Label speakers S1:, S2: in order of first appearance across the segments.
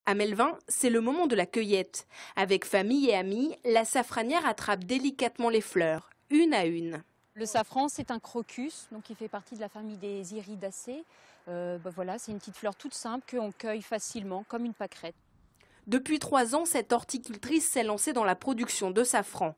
S1: À Melvin, c'est le moment de la cueillette. Avec famille et amis, la safranière attrape délicatement les fleurs, une à une.
S2: Le safran, c'est un crocus, donc il fait partie de la famille des iridacées. Voilà, c'est une petite fleur toute simple qu'on cueille facilement, comme une pâquerette.
S1: Depuis 3 ans, cette horticultrice s'est lancée dans la production de safran.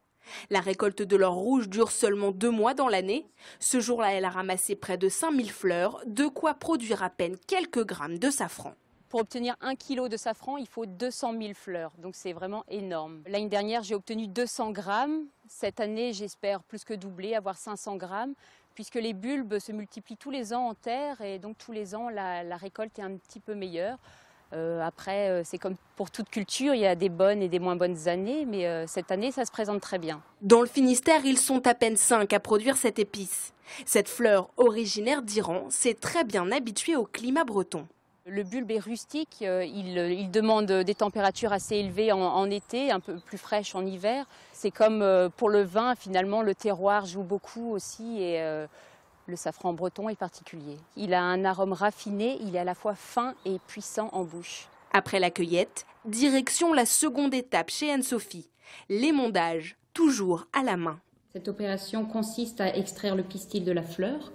S1: La récolte de l'or rouge dure seulement 2 mois dans l'année. Ce jour-là, elle a ramassé près de 5000 fleurs, de quoi produire à peine quelques grammes de safran.
S2: Pour obtenir 1 kg de safran, il faut 200 000 fleurs, donc c'est vraiment énorme. L'année dernière, j'ai obtenu 200 grammes. Cette année, j'espère plus que doubler, avoir 500 grammes, puisque les bulbes se multiplient tous les ans en terre et donc tous les ans, la récolte est un petit peu meilleure. Après, c'est comme pour toute culture, il y a des bonnes et des moins bonnes années, mais cette année, ça se présente très bien.
S1: Dans le Finistère, ils sont à peine 5 à produire cette épice. Cette fleur originaire d'Iran s'est très bien habituée au climat breton.
S2: Le bulbe est rustique, il demande des températures assez élevées en été, un peu plus fraîches en hiver. C'est comme pour le vin, finalement, le terroir joue beaucoup aussi et le safran breton est particulier. Il a un arôme raffiné, il est à la fois fin et puissant en bouche.
S1: Après la cueillette, direction la seconde étape chez Anne-Sophie, l'émondage, toujours à la main.
S3: Cette opération consiste à extraire le pistil de la fleur.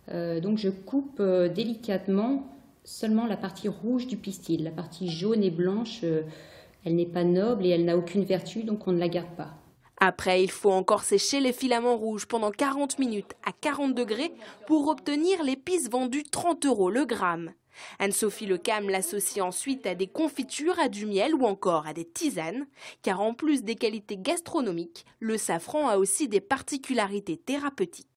S3: Donc je coupe délicatement seulement la partie rouge du pistil. La partie jaune et blanche, elle n'est pas noble et elle n'a aucune vertu, donc on ne la garde pas.
S1: Après, il faut encore sécher les filaments rouges pendant 40 minutes à 40 degrés pour obtenir l'épice vendue 30 € le gramme. Anne-Sophie Lecam l'associe ensuite à des confitures, à du miel ou encore à des tisanes, car en plus des qualités gastronomiques, le safran a aussi des particularités thérapeutiques.